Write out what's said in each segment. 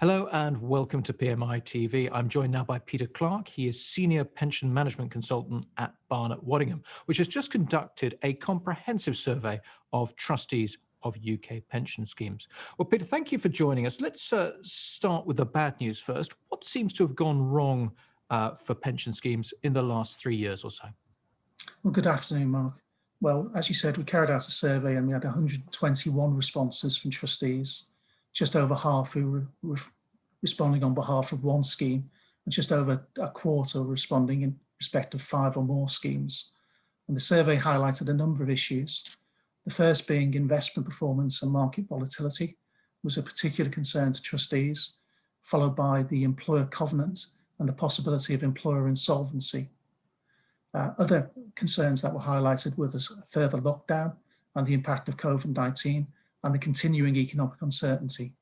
Hello and welcome to PMI TV. I'm joined now by Peter Clarke. He is Senior Pension Management Consultant at Barnett Waddingham, which has just conducted a comprehensive survey of trustees of UK pension schemes. Well, Peter, thank you for joining us. Let's start with the bad news first. What seems to have gone wrong for pension schemes in the last 3 years or so? Well, good afternoon, Mark. Well, as you said, we carried out a survey and we had 121 responses from trustees, just over half who were responding on behalf of one scheme, and just over a quarter responding in respect of 5 or more schemes. And the survey highlighted a number of issues. The first being investment performance and market volatility was a particular concern to trustees, followed by the employer covenant and the possibility of employer insolvency. Other concerns that were highlighted were the further lockdown and the impact of COVID-19 and the continuing economic uncertainty.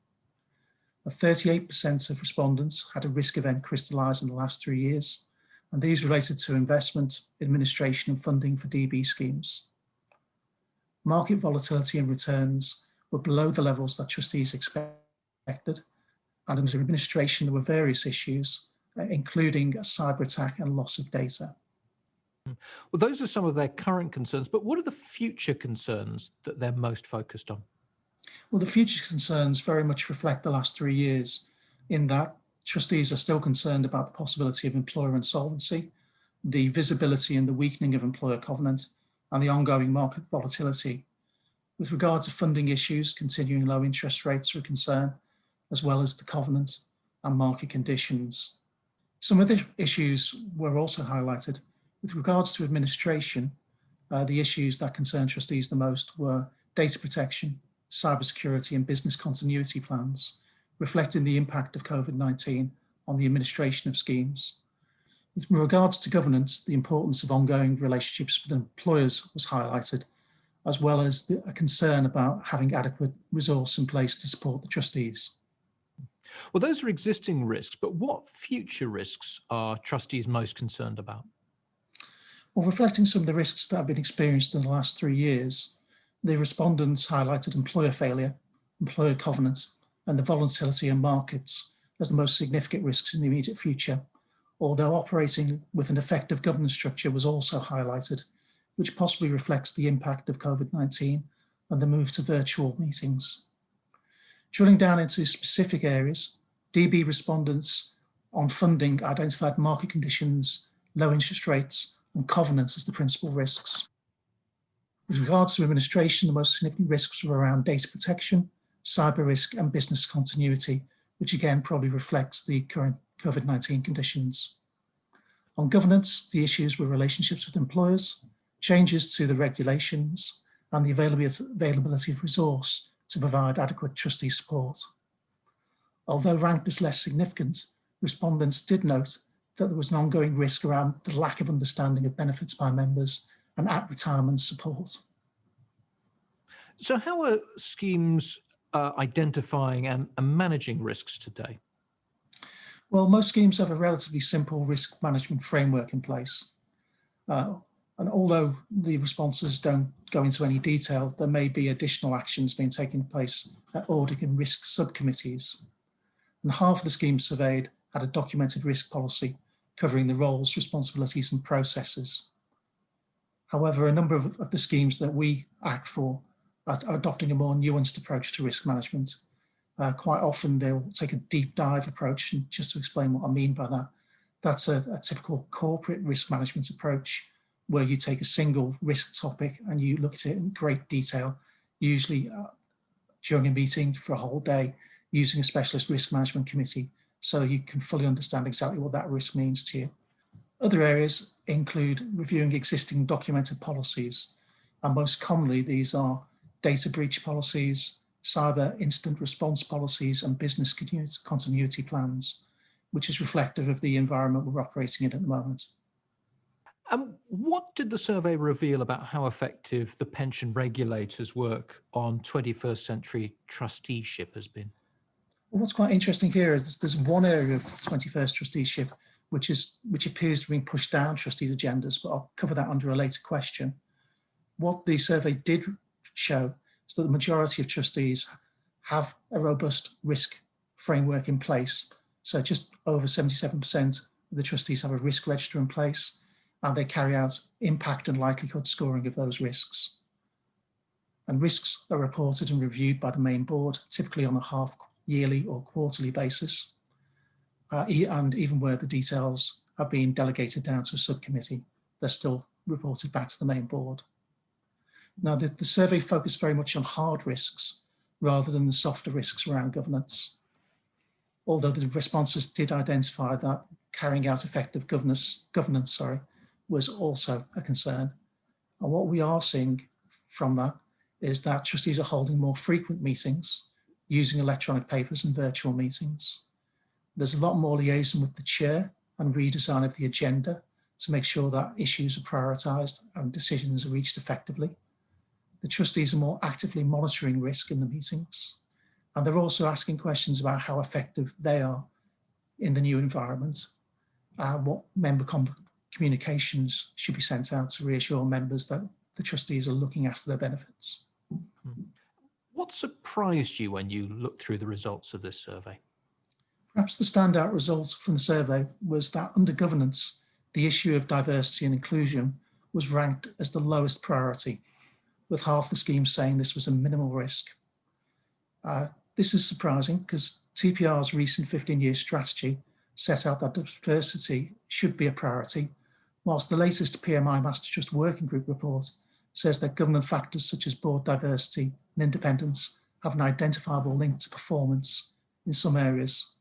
38% of respondents had a risk event crystallised in the last 3 years, and these related to investment, administration and funding for DB schemes. Market volatility and returns were below the levels that trustees expected, and under administration there were various issues, including a cyber attack and loss of data. Well, those are some of their current concerns, but what are the future concerns that they're most focused on? Well, the future concerns very much reflect the last 3 years, in that trustees are still concerned about the possibility of employer insolvency, the visibility and the weakening of employer covenant, and the ongoing market volatility. With regard to funding issues, continuing low interest rates are a concern, as well as the covenant and market conditions. Some other issues were also highlighted. With regards to administration, the issues that concern trustees the most were data protection, cybersecurity and business continuity plans, reflecting the impact of COVID-19 on the administration of schemes. With regards to governance, the importance of ongoing relationships with employers was highlighted, as well as a concern about having adequate resource in place to support the trustees. Well, those are existing risks, but what future risks are trustees most concerned about? Well, reflecting some of the risks that have been experienced in the last 3 years, the respondents highlighted employer failure, employer covenant, and the volatility in markets as the most significant risks in the immediate future, although operating with an effective governance structure was also highlighted, which possibly reflects the impact of COVID-19 and the move to virtual meetings. Drilling down into specific areas, DB respondents on funding identified market conditions, low interest rates, and covenants as the principal risks. With regards to administration, the most significant risks were around data protection, cyber risk, and business continuity, which again probably reflects the current COVID-19 conditions. On governance, the issues were relationships with employers, changes to the regulations, and the availability of resource to provide adequate trustee support. Although ranked as less significant, respondents did note that there was an ongoing risk around the lack of understanding of benefits by members and at-retirement support. So how are schemes identifying and managing risks today? Well, most schemes have a relatively simple risk management framework in place. And although the responses don't go into any detail, there may be additional actions being taken place at audit and risk subcommittees. And half of the schemes surveyed had a documented risk policy covering the roles, responsibilities and processes. However, a number of the schemes that we act for are adopting a more nuanced approach to risk management. Quite often they'll take a deep dive approach, and just to explain what I mean by that, that's a typical corporate risk management approach where you take a single risk topic and you look at it in great detail, usually during a meeting for a whole day, using a specialist risk management committee so you can fully understand exactly what that risk means to you. Other areas include reviewing existing documented policies, and most commonly these are data breach policies, cyber incident response policies, and business continuity plans, which is reflective of the environment we're operating in at the moment. What did the survey reveal about how effective the pension regulators' work on 21st century trusteeship has been? Well, what's quite interesting here is there's one area of 21st trusteeship which appears to be pushed down trustees' agendas, but I'll cover that under a later question. What the survey did show is that the majority of trustees have a robust risk framework in place. So just over 77% of the trustees have a risk register in place, and they carry out impact and likelihood scoring of those risks. And risks are reported and reviewed by the main board, typically on a half yearly or quarterly basis. And even where the details are being delegated down to a subcommittee, they're still reported back to the main board. Now, the survey focused very much on hard risks rather than the softer risks around governance. Although the responses did identify that carrying out effective governance was also a concern. And what we are seeing from that is that trustees are holding more frequent meetings, using electronic papers and virtual meetings. There's a lot more liaison with the chair and redesign of the agenda to make sure that issues are prioritised and decisions are reached effectively. The trustees are more actively monitoring risk in the meetings, and they're also asking questions about how effective they are in the new environment, what member communications should be sent out to reassure members that the trustees are looking after their benefits. What surprised you when you looked through the results of this survey? Perhaps the standout result from the survey was that under governance, the issue of diversity and inclusion was ranked as the lowest priority, with half the schemes saying this was a minimal risk. This is surprising because TPR's recent 15-year strategy set out that diversity should be a priority, whilst the latest PMI Master Trust Working Group report says that governance factors such as board diversity and independence have an identifiable link to performance in some areas.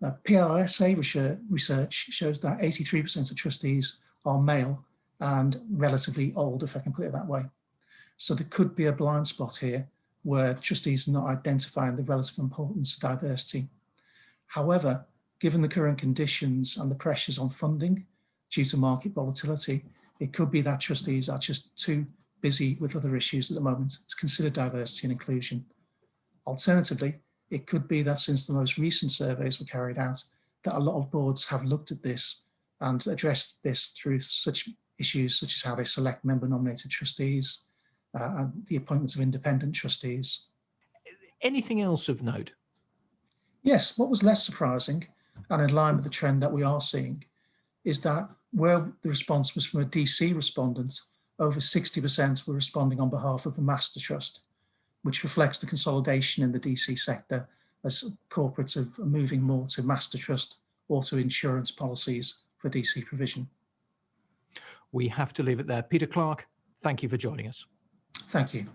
PRSA research shows that 83% of trustees are male and relatively old, if I can put it that way. So there could be a blind spot here where trustees are not identifying the relative importance of diversity. However, given the current conditions and the pressures on funding due to market volatility, it could be that trustees are just too busy with other issues at the moment to consider diversity and inclusion. Alternatively, it could be that since the most recent surveys were carried out, that a lot of boards have looked at this and addressed this through such issues such as how they select member-nominated trustees and the appointments of independent trustees. Anything else of note? Yes, what was less surprising and in line with the trend that we are seeing is that where the response was from a DC respondent, over 60% were responding on behalf of the Master Trust, which reflects the consolidation in the DC sector as corporates are moving more to Master Trust or to insurance policies for DC provision. We have to leave it there. Peter Clarke, thank you for joining us. Thank you.